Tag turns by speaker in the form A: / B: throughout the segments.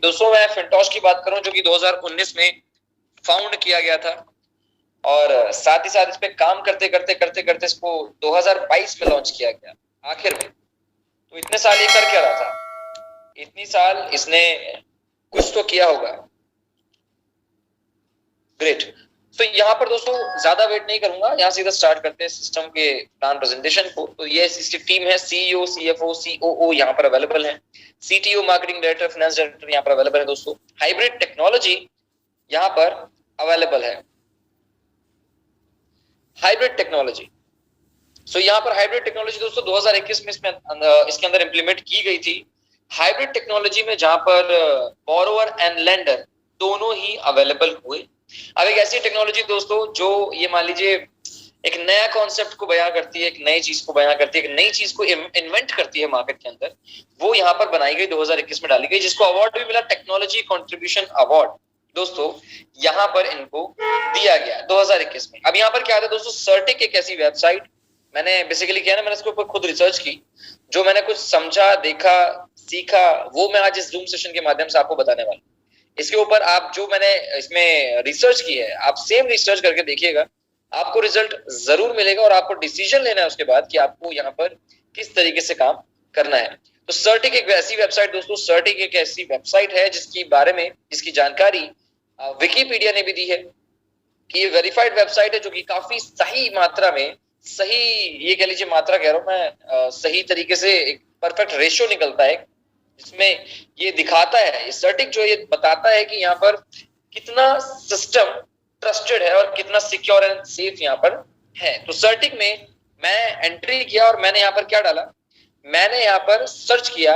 A: दोस्तों मैं फिनटोश की बात करूं जो कि 2019 में फाउंड किया गया था और साथ ही साथ इस पे काम करते इसको 2022 में लॉन्च किया गया आखिर में। तो इतने साल ये कर क्या रहा था, इतनी साल इसने कुछ तो किया होगा। ग्रेट। तो यहाँ पर दोस्तों ज्यादा वेट नहीं करूंगा, यहाँ सीधा स्टार्ट करते हैं सिस्टम के प्लान प्रेजेंटेशन को। तो ये इसकी टीम है, सीईओ, सीएफओ, सीओओ यहाँ पर अवेलेबल है, CTO, marketing director, finance director यहाँ पर अवेलेबल है दोस्तों। हाइब्रिड टेक्नोलॉजी यहाँ पर अवेलेबल है, हाइब्रिड टेक्नोलॉजी। सो यहाँ पर हाइब्रिड टेक्नोलॉजी दोस्तों 2021 में इसके अंदर इंप्लीमेंट की गई थी। हाइब्रिड टेक्नोलॉजी में जहां पर बोरोवर एंड लेंडर दोनों ही अवेलेबल हुए। अब एक ऐसी टेक्नोलॉजी दोस्तों जो ये मान लीजिए एक नया कॉन्सेप्ट को बयां करती है, एक नई चीज को बयां करती है, एक नई चीज को इन्वेंट करती है मार्केट के अंदर, वो यहाँ पर बनाई गई, 2021 में डाली गई, जिसको अवार्ड भी मिला, टेक्नोलॉजी कंट्रीब्यूशन अवार्ड दोस्तों यहाँ पर इनको दिया गया 2021 में। अब यहाँ पर क्या आता है दोस्तों, सर्टिक एक ऐसी वेबसाइट, मैंने बेसिकली किया ना, मैंने इसके ऊपर खुद रिसर्च की, जो मैंने कुछ समझा, देखा, सीखा, वो मैं आज इस जूम सेशन के माध्यम से आपको बताने वाला हूं। इसके ऊपर आप जो मैंने इसमें रिसर्च की है, आप सेम रिसर्च करके देखिएगा, आपको रिजल्ट जरूर मिलेगा और आपको डिसीजन लेना है उसके बाद कि आपको यहाँ पर किस तरीके से काम करना है। तो सर्टिक एक ऐसी वेबसाइट दोस्तों, सर्टिक एक ऐसी वेबसाइट है जिसकी बारे में, जिसकी जानकारी विकिपीडिया ने भी दी है कि ये वेरीफाइड वेबसाइट है, जो कि काफी सही मात्रा में, सही ये कह लीजिए मात्रा कह रहा हूं मैं, सही तरीके से एक परफेक्ट रेशियो निकलता है, इसमें ये दिखाता है, ये सर्टिक जो ये बताता है कि यहाँ पर कितना सिस्टम ट्रस्टेड है और कितना सिक्योर एंड सेफ यहाँ पर है। तो सर्टिक में मैं एंट्री किया और मैंने यहाँ पर क्या डाला, मैंने यहाँ पर सर्च किया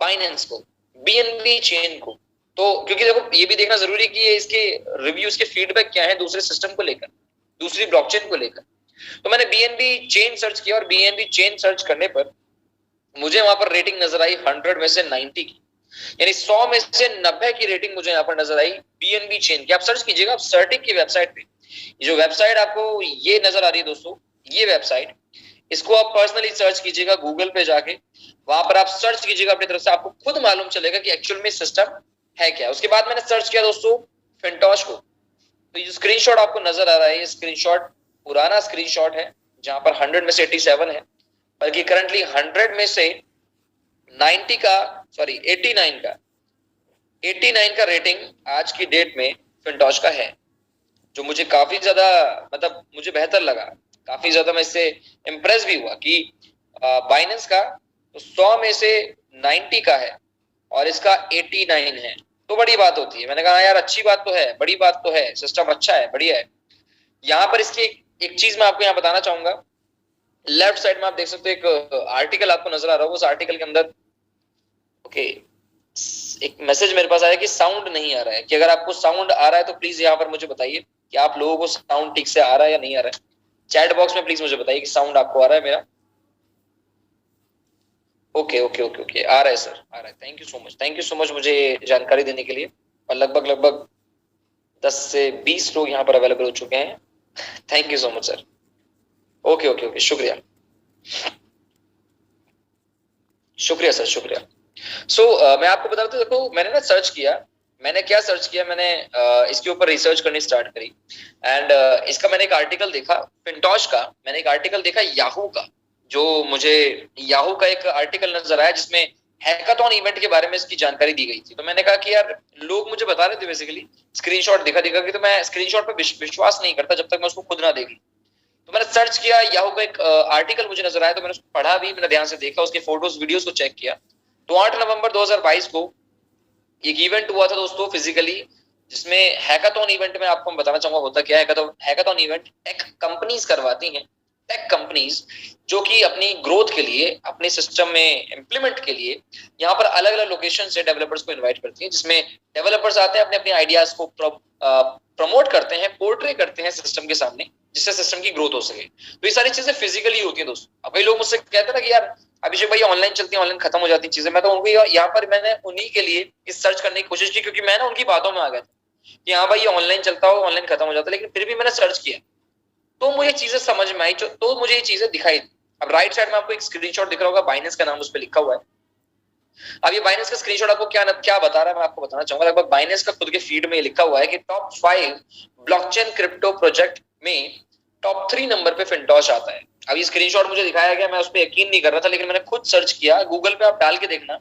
A: बाइनेंस को, बीएनबी चेन को। तो क्योंकि देखो ये भी देखना जरूरी है कि ये इसके रिव्यूज के फीडबैक क्या है दूसरे सिस्टम को लेकर, दूसरी ब्लॉकचेन को लेकर। तो मैंने बीएनबी चेन सर्च किया और बीएनबी चेन सर्च करने पर मुझे वहां पर रेटिंग नजर आई 100 में से 90 की, यानी 100 में से 90 की रेटिंग मुझे यहाँ पर नजर आई बीएनबी चेन की। आप सर्च कीजिएगा, आप सर्टिक की वेबसाइट पे, ये जो वेबसाइट आपको ये नजर आ रही है दोस्तों, ये वेबसाइट, इसको आप पर्सनली सर्च कीजिएगा गूगल पे जाके, वहां पर आप सर्च कीजिएगा अपनी तरफ से, आपको खुद मालूम चलेगा कि एक्चुअल में सिस्टम है क्या। उसके बाद मैंने सर्च किया दोस्तों फिनटोश को, तो ये स्क्रीनशॉट आपको नजर आ रहा है, ये स्क्रीनशॉट पुराना स्क्रीनशॉट है जहां पर 100 में से 87 है, बल्कि करंटली 100 में से 89 का रेटिंग आज की डेट में फिनटोश का है, जो मुझे काफी ज्यादा, मतलब मुझे बेहतर लगा, काफी ज्यादा मैं इससे इम्प्रेस भी हुआ कि बाइनेंस का तो 100 में से 90 का है और इसका 89 है, तो बड़ी बात होती है। मैंने कहा यार अच्छी बात तो है, बड़ी बात तो है, सिस्टम अच्छा है, बढ़िया है। यहाँ पर इसकी एक चीज मैं आपको यहाँ बताना चाहूंगा, लेफ्ट साइड में आप देख सकते हो एक आर्टिकल आपको नजर आ रहा होगा, उस आर्टिकल के अंदर ओके एक मैसेज मेरे पास आया कि साउंड नहीं आ रहा है, कि अगर आपको साउंड आ रहा है तो प्लीज यहाँ पर मुझे बताइए कि आप लोगों को साउंड ठीक से आ रहा है या नहीं आ रहा है। चैट बॉक्स में प्लीज मुझे बताइए कि साउंड आपको आ रहा है मेरा। ओके ओके ओके ओके, आ रहा है सर, आ रहा है। थैंक यू सो मच मुझे जानकारी देने के लिए। और लगभग 10 से 20 लोग यहाँ पर अवेलेबल हो चुके हैं। Thank you so much sir. Okay okay okay, शुक्रिया सर, शुक्रिया। मैं आपको बता दूं, देखो मैंने ना सर्च किया, मैंने क्या सर्च किया, मैंने इसके ऊपर रिसर्च करनी स्टार्ट करी एंड इसका मैंने एक आर्टिकल देखा फिनटोश का, मैंने एक आर्टिकल देखा याहू का, जो मुझे याहू का एक आर्टिकल नजर आया जिसमें हैकाथॉन इवेंट के बारे में इसकी जानकारी दी गई थी। तो मैंने कहा कि यार लोग मुझे बता रहे थे बेसिकली स्क्रीनशॉट दिखा कि, तो मैं स्क्रीनशॉट पे विश्वास नहीं करता जब तक मैं उसको खुद ना देख लूं। तो मैंने सर्च किया, याहू का एक आर्टिकल मुझे नजर आया, तो मैंने उसको पढ़ा भी, मैंने ध्यान से देखा, उसके फोटोज वीडियोस को चेक किया। तो 8 नवंबर 2022 को एक इवेंट हुआ था दोस्तों फिजिकली, जिसमें हैकाथॉन इवेंट में आपको मैं बताना चाहूंगा होता क्या है। हैकाथॉन इवेंट टेक कंपनीज करवाती हैं, टेक कंपनीज जो कि अपनी ग्रोथ के लिए, अपने सिस्टम में इम्प्लीमेंट के लिए यहाँ पर अलग अलग लोकेशन से डेवलपर्स को इन्वाइट करती हैं, जिसमें डेवलपर्स आते हैं, अपने अपने आइडियाज को प्रमोट करते हैं, पोर्ट्रे करते हैं सिस्टम के सामने, जिससे सिस्टम की ग्रोथ हो सके। तो ये सारी चीजें फिजिकली होती है दोस्तों। अब कई लोग मुझसे कहते हैं ना कि यार अभिषेक भाई ऑनलाइन चलती है, ऑनलाइन खत्म हो जाती चीजें, मैं तो उनको यहाँ पर मैंने उन्हीं के लिए इस सर्च करने की कोशिश की, क्योंकि मैं ना उनकी बातों में आ गया था कि हाँ भाई ये ऑनलाइन चलता हो, ऑनलाइन खत्म हो जाता है, लेकिन फिर भी मैंने सर्च किया तो मुझे चीजें समझ में आई, तो मुझे ये चीजें दिखाई दी। अब राइट साइड में आपको एक स्क्रीनशॉट दिख रहा होगा, बाइनेंस का नाम उस पर लिखा हुआ है, अब ये बाइनेंस का स्क्रीनशॉट आपको क्या बता रहा है मैं आपको बताना चाहूंगा। लगभग बाइनेंस का खुद के फीड में लिखा हुआ है कि टॉप 5 ब्लॉकचेन क्रिप्टो प्रोजेक्ट में टॉप 3 नंबर पे फिनटॉश आता है। अब ये स्क्रीनशॉट मुझे दिखाया गया, मैं उस पर यकीन नहीं कर रहा था, लेकिन मैंने खुद सर्च किया, गूगल पे आप डाल के देखना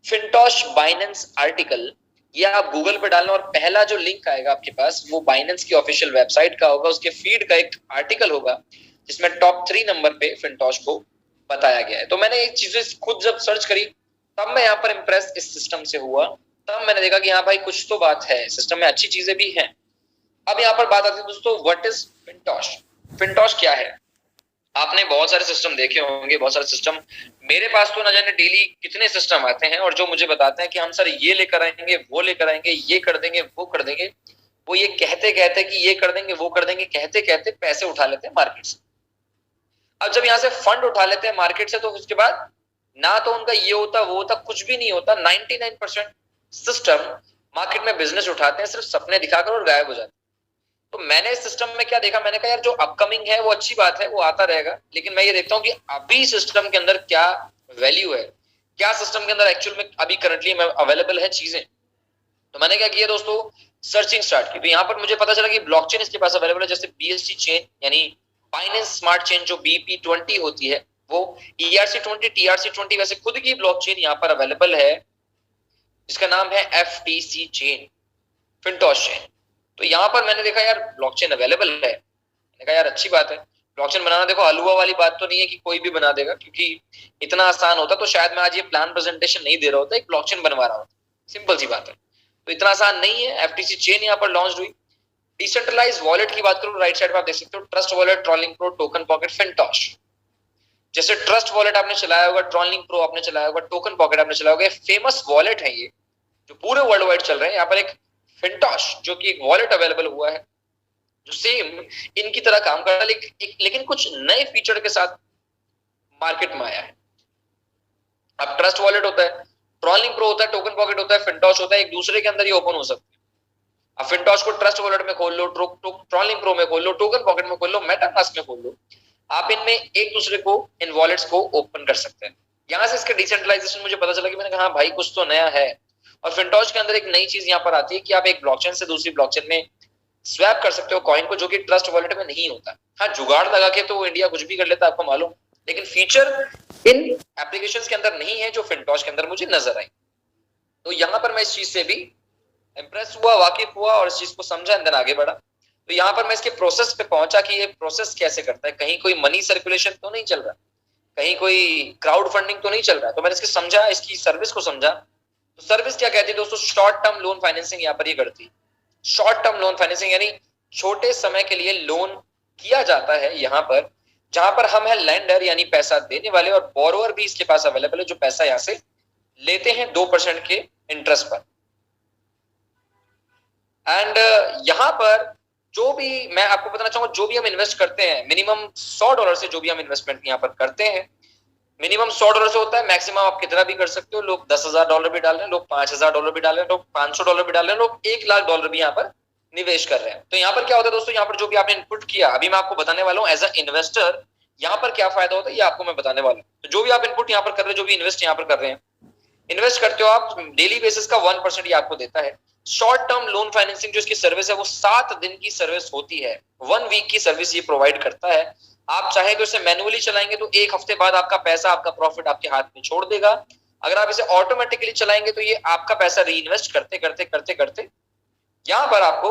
A: फिनटॉश बाइनेंस आर्टिकल, या आप गूगल पे डालना और पहला जो लिंक आएगा आपके पास वो बाइनेंस की ऑफिशियल वेबसाइट का होगा, उसके फीड का एक आर्टिकल होगा जिसमें टॉप 3 नंबर पे फिनटॉश को बताया गया है। तो मैंने ये चीजें खुद जब सर्च करी तब मैं यहाँ पर इम्प्रेस इस सिस्टम से हुआ, तब मैंने देखा कि हाँ भाई कुछ तो बात है, सिस्टम में अच्छी चीजें भी हैं। अब यहाँ पर बात आती है दोस्तों, व्हाट इज फिनटॉश? फिनटॉश क्या है? आपने बहुत सारे सिस्टम देखे होंगे, बहुत सारे सिस्टम, मेरे पास तो ना जाने डेली कितने सिस्टम आते हैं और जो मुझे बताते हैं कि हम सर ये लेकर आएंगे, वो लेकर आएंगे, ये कर देंगे, वो कर देंगे। वो ये कहते कहते कि ये कर देंगे, वो कर देंगे, कहते कहते पैसे उठा लेते हैं मार्केट से। अब जब यहाँ से फंड उठा लेते हैं मार्केट से, तो उसके बाद ना तो उनका ये होता वो होता, कुछ भी नहीं होता। 99% सिस्टम मार्केट में बिजनेस उठाते हैं सिर्फ सपने दिखाकर और गायब हो जाते हैं। तो मैंने इस सिस्टम में क्या देखा, मैंने कहा यार जो अपकमिंग है वो अच्छी बात है, वो आता रहेगा, लेकिन मैं ये देखता हूँ कि अभी सिस्टम के अंदर क्या वैल्यू है, क्या सिस्टम के अंदर एक्चुअल में अभी करंटली अवेलेबल है चीजें। तो मैंने क्या किया दोस्तों, सर्चिंग स्टार्ट की। तो यहाँ पर मुझे पता चला कि ब्लॉकचेन इसके पास अवेलेबल है, जैसे BSC चेन यानी बाइनेंस स्मार्ट चेन जो BP20 होती है, वो ERC20, TRC20 वैसे खुद की ब्लॉकचेन यहाँ पर अवेलेबल है जिसका नाम है FTC चेन, फिनटॉश चेन। तो यहाँ पर मैंने देखा यार ब्लॉकचेन अवेलेबल है, मैंने कहा यार अच्छी बात है। ब्लॉकचेन बनाना देखो हलवा वाली बात तो नहीं है कि कोई भी बना देगा, क्योंकि इतना आसान होता तो शायद मैं आज ये प्लान प्रेजेंटेशन नहीं दे रहा होता, एक ब्लॉकचेन बनवा रहा होता, सिंपल सी बात है। तो इतना आसान नहीं है। FTC चेन यहाँ पर लॉन्च हुई। डिसेंट्रलाइज वॉलेट की बात करूं, राइट साइड पर आप देख सकते हो Trust Wallet, trolling pro, token pocket, फिनटॉश। जैसे ट्रस्ट वॉलेट आपने चलाया होगा, ट्रॉलिंग प्रो आपने चलाया होगा, टोकन पॉकेट आपने चलाया होगा, फेमस वॉलेट है ये जो पूरे वर्ल्ड वाइड चल रहे हैं। यहाँ पर एक फिनटॉश जो कि एक वॉलेट अवेलेबल हुआ है जो सेम इनकी तरह काम कर रहा है, लेकिन कुछ नए फीचर के साथ मार्केट में आया है। अब ट्रस्ट वॉलेट होता है, ट्रॉलिंग प्रो होता है, टोकन पॉकेट होता है, फिनटॉश होता है, एक दूसरे के अंदर ये ओपन हो सकते हैं। अब फिनटॉश को ट्रस्ट वॉलेट में खोल लो, ट्रॉलिंग प्रो में खोल लो, टोकन पॉकेट में खोल लो, मेटामास्क में खोल लो, आप इनमें एक दूसरे को इन वॉलेट्स को ओपन कर सकते हैं। यहां से इसके डिसेंट्रलाइजेशन मुझे पता चला कि मैंने कहा हाँ भाई कुछ तो नया है। और फिनटॉश के अंदर एक नई चीज यहाँ पर आती है कि आप एक ब्लॉकचेन से दूसरी ब्लॉकचेन में स्वैप कर सकते हो कॉइन को, जो कि ट्रस्ट वॉलेट में नहीं होता। हाँ जुगाड़ लगा के तो इंडिया कुछ भी कर लेता है आपको मालूम, लेकिन फीचर इन एप्लीकेशंस के अंदर नहीं है जो फिनटॉश के अंदर मुझे नजर आई। तो यहाँ पर मैं इस चीज से भी इंप्रेस हुआ, वाकिफ हुआ और इस चीज को समझा, एंड देन आगे बढ़ा। तो यहाँ पर मैं इसके प्रोसेस पे पहुंचा कि ये प्रोसेस कैसे करता है, कहीं कोई मनी सर्कुलेशन तो नहीं चल रहा, कहीं कोई क्राउड फंडिंग तो नहीं चल रहा है। तो मैंने इसके समझा, इसकी सर्विस को समझा। तो सर्विस क्या कहती है दोस्तों, शॉर्ट टर्म लोन फाइनेंसिंग यहाँ पर ये करती है। शॉर्ट टर्म लोन फाइनेंसिंग यानी छोटे समय के लिए लोन किया जाता है यहाँ पर, जहां पर हम है लेंडर यानी पैसा देने वाले, और बोरोवर भी इसके पास अवेलेबल है जो पैसा यहाँ से लेते हैं 2% के इंटरेस्ट पर। एंड यहाँ पर जो भी मैं आपको बताना चाहूंगा, जो भी हम इन्वेस्ट करते हैं मिनिमम $100 से, जो भी हम इन्वेस्टमेंट यहाँ पर करते हैं मिनिमम $100 से होता है, मैक्सिमम आप कितना भी कर सकते हो। लोग $10,000 भी डाल रहे हैं, लोग $5,000 भी डाल रहे हैं, लोग $500 भी डाल रहे हैं, लोग $1,00,000 भी यहाँ पर निवेश कर रहे हैं। तो यहाँ पर क्या होता है दोस्तों, यहाँ पर जो भी आपने इनपुट किया, अभी मैं आपको बताने वाला हूँ एज अ इन्वेस्टर यहाँ पर क्या फायदा होता है, ये आपको मैं बताने वाला हूँ। तो जो भी आप इनपुट यहाँ पर कर रहे हैं, जो भी इन्वेस्ट यहाँ पर कर रहे हैं, इन्वेस्ट करते हो आप, डेली बेसिस का 1% ये आपको देता है। शॉर्ट टर्म लोन फाइनेंसिंग जो इसकी सर्विस है वो 7 दिन की सर्विस होती है, 1 वीक की सर्विस ये प्रोवाइड करता है। आप चाहे तो इसे मैनुअली चलाएंगे तो 1 हफ्ते बाद आपका पैसा, आपका प्रॉफिट आपके हाथ में छोड़ देगा। अगर आप इसे ऑटोमेटिकली चलाएंगे तो ये आपका पैसा री इन्वेस्ट करते करते करते करते यहाँ पर आपको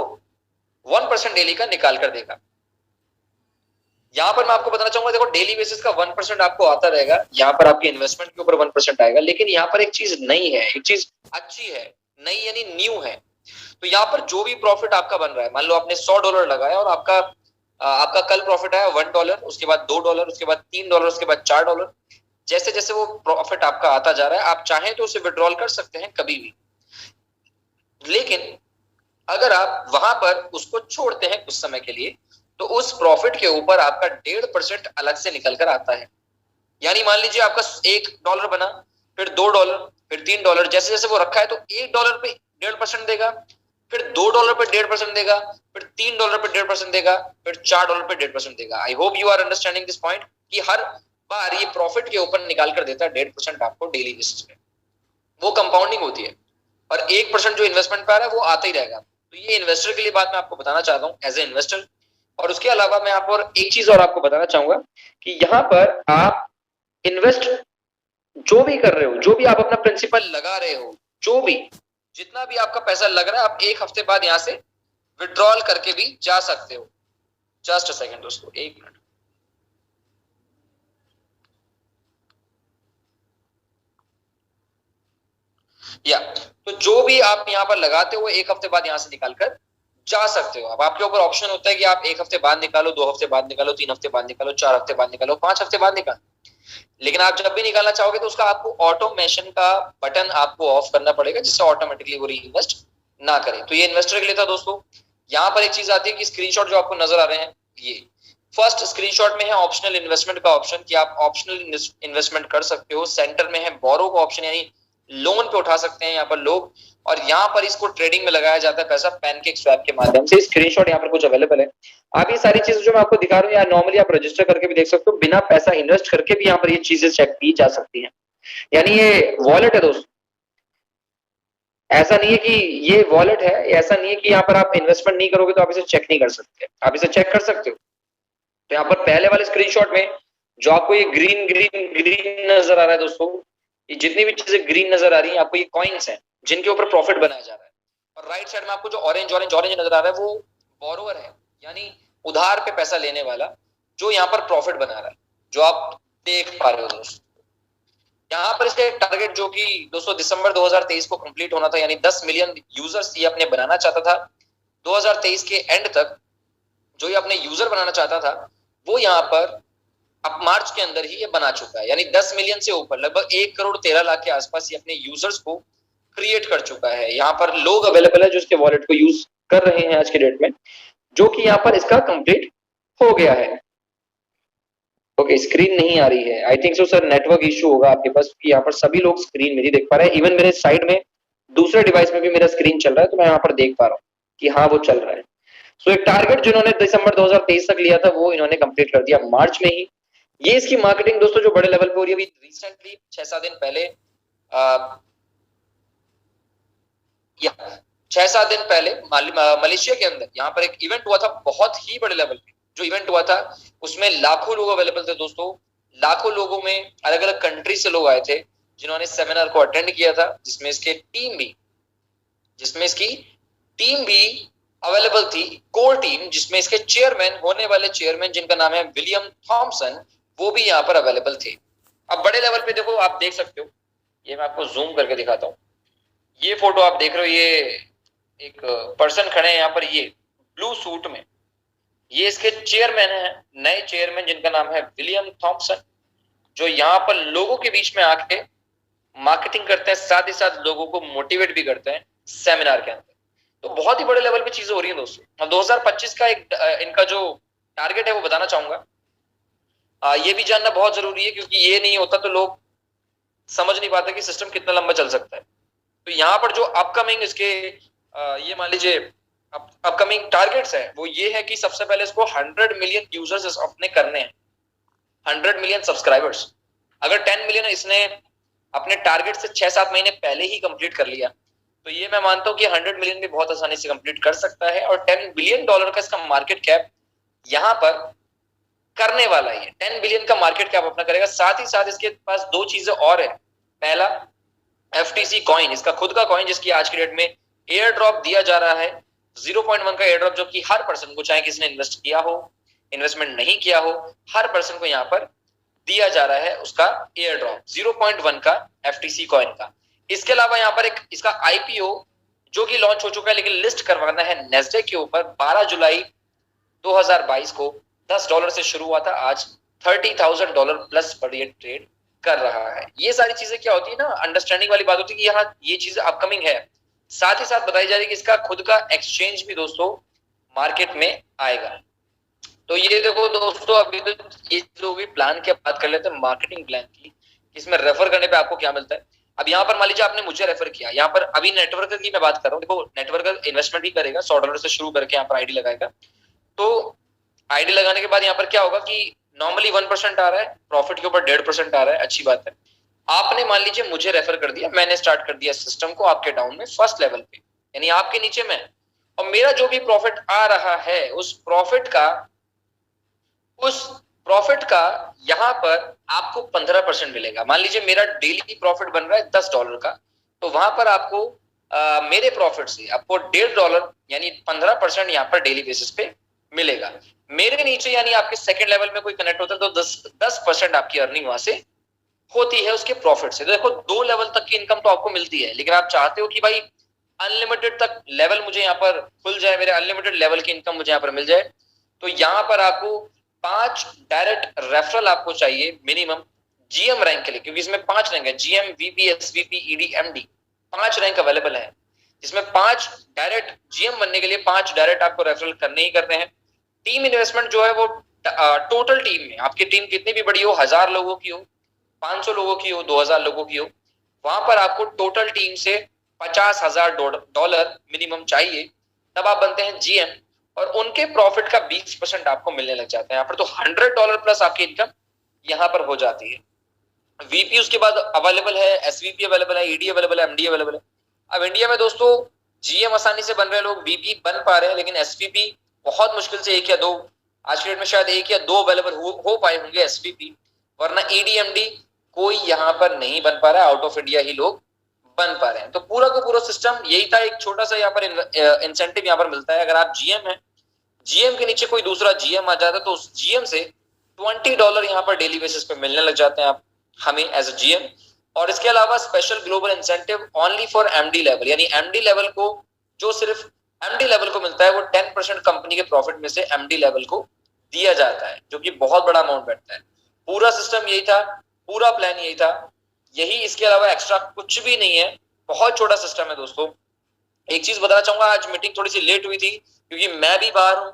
A: 1% डेली का निकाल कर देगा। यहाँ पर मैं आपको बताना चाहूंगा, देखो डेली बेसिस का 1% आपको आता रहेगा, यहाँ पर आपके इन्वेस्टमेंट के ऊपर 1% आएगा। लेकिन यहाँ पर एक चीज नई है, एक चीज अच्छी है, नई यानी न्यू है। तो यहाँ पर जो भी प्रॉफिट आपका बन रहा है, मान लो आपने $100 लगाया और आपका कल प्रॉफिट आया $1, उसके बाद $2, उसके बाद $3, उसके बाद $4। जैसे जैसे वो प्रॉफिट आपका आता जा रहा है, आप चाहें तो उसे विड्रॉल कर सकते हैं कभी भी। लेकिन अगर आप वहां पर उसको छोड़ते हैं कुछ समय के लिए, तो उस प्रॉफिट के ऊपर आपका 1.5% अलग से निकल कर आता है। यानी मान लीजिए आपका $1 बना, फिर $2, फिर $3, जैसे जैसे वो रखा है तो $1 पे 1.5% देगा, फिर $2 पे 1.5% देगा, फिर $3 पे 1.5% देगा, फिर $4 पे 1.5% देगा। I hope you are understanding this point कि हर बार ये प्रॉफिट के ऊपर निकाल कर देता है 1.5% आपको डेली बेसिस पे। वो कंपाउंडिंग होती है, और 1% जो इन्वेस्टमेंट पे आ रहा है वो आता ही रहेगा। तो ये इन्वेस्टर के लिए बात मैं आपको बताना चाहता हूँ एज ए इन्वेस्टर। और उसके अलावा मैं आपको और एक चीज और आपको बताना चाहूंगा कि यहाँ पर आप इन्वेस्ट जो भी कर रहे हो, जो भी आप अपना प्रिंसिपल लगा रहे हो, जो भी जितना भी आपका पैसा लग रहा है, आप एक हफ्ते बाद यहाँ से विड्रॉल करके भी जा सकते हो। जस्ट अ सेकंड दोस्तों, एक मिनट। या तो जो भी आप यहाँ पर लगाते हो एक हफ्ते बाद यहाँ से निकाल कर जा सकते हो। अब आपके ऊपर ऑप्शन होता है कि आप एक हफ्ते बाद निकालो, 2 हफ्ते बाद निकालो, 3 हफ्ते बाद निकालो, 4 हफ्ते बाद निकालो, 5 हफ्ते बाद निकालो। लेकिन आप जब भी निकालना चाहोगे तो उसका आपको ऑटोमेशन का बटन आपको ऑफ करना पड़ेगा, जिससे ऑटोमेटिकली वो रीइन्वेस्ट ना करे। तो ये इन्वेस्टर के लिए था दोस्तों। यहाँ पर एक चीज आती है कि स्क्रीनशॉट जो आपको नजर आ रहे हैं, ये फर्स्ट स्क्रीनशॉट में है ऑप्शनल इन्वेस्टमेंट का ऑप्शन कि आप ऑप्शनल इन्वेस्टमेंट कर सकते हो। सेंटर में है बोरो का ऑप्शन, यानी लोन पे उठा सकते हैं यहाँ पर लोग, और यहाँ पर इसको ट्रेडिंग में लगाया जाता है पैसा पैनकेक स्वैप के माध्यम से। स्क्रीनशॉट यहाँ पर कुछ अवेलेबल है। आप ये सारी चीजें जो मैं आपको दिखा रहा हूँ, या नॉर्मली आप रजिस्टर करके भी देख सकते हो, बिना पैसा इन्वेस्ट करके भी यहाँ पर ये चीजें चेक की जा सकती हैं। यानी ये वॉलेट है दोस्तों, ऐसा नहीं है कि ये वॉलेट है, ऐसा नहीं है कि यहाँ पर आप इन्वेस्टमेंट नहीं करोगे तो आप इसे चेक नहीं कर सकते, आप इसे चेक कर सकते हो। तो यहाँ पर पहले वाले स्क्रीनशॉट में जो आपको ये ग्रीन ग्रीन ग्रीन नजर आ रहा है दोस्तों, ये जितनी भी चीजें ग्रीन नजर आ रही है आपको, ये कॉइन्स हैं जिनके ऊपर प्रॉफिट बनाया जा रहा है। और राइट साइड में आपको जो ऑरेंज ऑरेंज ऑरेंज नजर आ रहा है वो बोरोवर है, यानी उधार पे पैसा लेने वाला, जो यहाँ पर प्रॉफिट बना रहा है, जो आप देख पा रहे हो दोस्तों। यहाँ पर इसका टारगेट जो कि दोस्तों दिसंबर 2023 को कंप्लीट होना था, यानी 10 मिलियन यूजर्स ये अपने बनाना चाहता था 2023 के एंड तक। जो ये अपने यूजर बनाना चाहता था वो यहाँ पर अब मार्च के अंदर ही ये बना चुका है, यानी 10 मिलियन से ऊपर लगभग 1 करोड़ 13 लाख के आसपास ये अपने यूजर्स को क्रिएट कर चुका है। यहाँ पर लोग अवेलेबल है जो इसके वॉलेट को यूज कर रहे हैं आज के डेट में, जो कि यहाँ पर इसका कंप्लीट हो गया है। ओके, स्क्रीन नहीं आ रही है, I think so sir network issue होगा आपके पास, कि यहाँ पर सभी लोग स्क्रीन मेरी देख पा रहे हैं। इवन मेरे साइड में दूसरे डिवाइस में भी मेरा स्क्रीन चल रहा है, तो मैं यहाँ पर देख पा रहा हूँ कि हाँ वो चल रहा है। सो एक टारगेट जिन्होंने दिसंबर 2023 तक लिया था वो इन्होंने कंप्लीट कर दिया मार्च में ही। ये इसकी मार्केटिंग दोस्तों जो बड़े लेवल पे हो रही है, अभी रिसेंटली 6-7 दिन पहले, 6-7 दिन पहले मलेशिया के अंदर यहाँ पर एक इवेंट हुआ था बहुत ही बड़े लेवल पे। जो इवेंट हुआ था उसमें लाखों लोग अवेलेबल थे दोस्तों। लाखों लोगों में अलग अलग कंट्री से लोग आए थे जिन्होंने सेमिनार को अटेंड किया था, जिसमें इसकी टीम भी अवेलेबल थी, कोर टीम, जिसमें इसके चेयरमैन होने वाले चेयरमैन जिनका नाम है विलियम थॉमसन, वो भी यहाँ पर अवेलेबल थे। अब बड़े लेवल पे देखो, आप देख सकते हो, ये मैं आपको जूम करके दिखाता हूँ। ये फोटो आप देख रहे हो, ये एक पर्सन खड़े हैं यहाँ पर, ये ब्लू सूट में, ये इसके चेयरमैन है, नए चेयरमैन जिनका नाम है विलियम थॉमसन, जो यहाँ पर लोगों के बीच में आके मार्केटिंग करते हैं, साथ ही साथ लोगों को मोटिवेट भी करते हैं सेमिनार के अंदर। तो बहुत ही बड़े लेवल पे चीजें हो रही हैं दोस्तों। अब 2025 का एक इनका जो टारगेट है वो बताना चाहूंगा। ये भी जानना बहुत जरूरी है, क्योंकि ये नहीं होता तो लोग समझ नहीं पाते कि सिस्टम कितना लंबा चल सकता है। तो यहाँ पर जो अपकमिंग इसके ये मान लीजिए अपकमिंग टारगेट्स है वो ये है कि सबसे पहले इसको 100 मिलियन यूजर्स अपने करने हैं, 100 मिलियन सब्सक्राइबर्स। अगर 10 मिलियन इसने अपने टारगेट से 6-7 महीने पहले ही कंप्लीट कर लिया, तो ये मैं मानता हूँ कि 100 मिलियन भी बहुत आसानी से कंप्लीट कर सकता है। और $10 बिलियन का इसका मार्केट कैप यहाँ पर करने वाला है। 10 बिलियन का मार्केट कैप अपना करेगा। साथ ही साथ इसके पास 2 चीजें और है। पहला, FTC कॉइन, इसका खुद का कॉइन, जिसकी आज की डेट में एयर ड्रॉप दिया जा रहा है 0.1 का एयर ड्रॉप, जो कि हर पर्सन को, चाहे किसी ने इन्वेस्ट किया हो, इन्वेस्टमेंट नहीं किया हो, हर पर्सन को यहाँ पर दिया जा रहा है उसका एयर ड्रॉप 0.1 का FTC कॉइन का। इसके अलावा यहाँ पर एक इसका IPO जो कि लॉन्च हो चुका है, लेकिन लिस्ट करवाना है नेस्डेक के ऊपर। 12 जुलाई 2022 को $10 से शुरू हुआ था, आज $30,000 प्लस पर ये ट्रेड कर रहा है। ये सारी चीजें क्या होती है ना, अंडरस्टैंडिंग वाली बात होती है कि यहाँ ये चीज अपकमिंग है। साथ ही साथ बताई जा रही है कि इसका खुद का एक्सचेंज भी दोस्तों मार्केट में आएगा। तो ये देखो दोस्तों, अभी तो ये जो भी प्लान की बात कर लेते हैं, मार्केटिंग प्लान की, इसमें रेफर करने पे आपको क्या मिलता है। अब यहाँ पर मान लीजिए आपने मुझे रेफर किया, यहाँ पर अभी नेटवर्कर की मैं बात कर रहा हूँ। देखो, नेटवर्कर इन्वेस्टमेंट ही करेगा, $100 से शुरू करके यहाँ पर आईडी लगाएगा। तो आईडी लगाने के बाद यहाँ पर क्या होगा कि नॉर्मली 1% आ रहा है, प्रॉफिट के ऊपर 1.5% आ रहा है, अच्छी बात है। आपने मान लीजिए मुझे रेफर कर दिया, मैंने स्टार्ट कर दिया सिस्टम को आपके डाउन में फर्स्ट लेवल पे, यानी आपके नीचे में, और मेरा जो भी प्रॉफिट आ रहा है उस प्रॉफिट का यहाँ पर आपको 15% मिलेगा। मान लीजिए मेरा डेली प्रॉफिट बन रहा है $10 का, तो वहां पर आपको मेरे प्रॉफिट से आपको $1.5 यानी 15% यहाँ पर डेली बेसिस पे मिलेगा। मेरे नीचे यानी आपके सेकंड लेवल में कोई कनेक्ट होता है तो 10% आपकी अर्निंग वहां से होती है उसके प्रॉफिट से। तो देखो 2 लेवल तक की इनकम तो आपको मिलती है, लेकिन आप चाहते हो कि भाई अनलिमिटेड तक लेवल मुझे यहाँ पर खुल जाए, मेरे अनलिमिटेड लेवल की इनकम मुझे यहाँ पर मिल जाए, तो यहाँ पर आपको 5 डायरेक्ट रेफरल आपको चाहिए मिनिमम जीएम रैंक के लिए, क्योंकि इसमें 5 रैंक है, GM, VP, SVP, ED, MD, 5 rank available है, जिसमें 5 डायरेक्ट जीएम बनने के लिए 5 डायरेक्ट आपको रेफरल करने ही करने हैं। टीम इन्वेस्टमेंट जो है वो टोटल टीम में, आपकी टीम कितनी भी बड़ी हो, 1000 लोगों की हो, 500 लोगों की हो, 2000 लोगों की हो, वहां पर आपको टोटल टीम से $50,000 मिनिमम चाहिए, तब आप बनते हैं जीएम, और उनके प्रॉफिट का 20% आपको मिलने लग जाता है यहाँ पर, तो $100 प्लस आपकी इनकम यहाँ पर हो जाती है। वीपी उसके बाद अवेलेबल है, एसवीपी अवेलेबल है, ईडी अवेलेबल है, एमडी अवेलेबल है। अब इंडिया में दोस्तों जीएम आसानी से बन रहे लोग, वीपी बन पा रहे हैं, लेकिन एसवीपी बहुत मुश्किल से 1 या 2, आज के डेट में शायद 1 या 2 अवेलेबल हो पाए होंगे एसवीपी, वरना ईडी, एमडी कोई यहाँ पर नहीं बन पा रहा है, आउट ऑफ इंडिया ही लोग बन पा रहे हैं। तो पूरा का पूरा सिस्टम यही था, एक छोटा सा यहाँ पर इंसेंटिव यहाँ पर मिलता है। अगर आप जीएम है, जीएम के नीचे कोई दूसरा जीएम आ जाता है तो उस जीएम से $20 यहाँ पर डेली बेसिस पे मिलने लग जाते हैं आप हमें एज अ जीएम। और इसके अलावा special global incentive only for MD level, यानी एमडी लेवल को, जो सिर्फ एमडी लेवल को मिलता है, वो 10% कंपनी के प्रॉफिट में से एमडी लेवल को दिया जाता है, जो कि बहुत बड़ा अमाउंट बैठता है। पूरा सिस्टम यही था, पूरा प्लान यही था, यही, इसके अलावा एक्स्ट्रा कुछ भी नहीं है, बहुत छोटा सिस्टम है दोस्तों। एक चीज बताना चाहूंगा, आज मीटिंग थोड़ी सी लेट हुई थी क्योंकि मैं भी बाहर हूँ,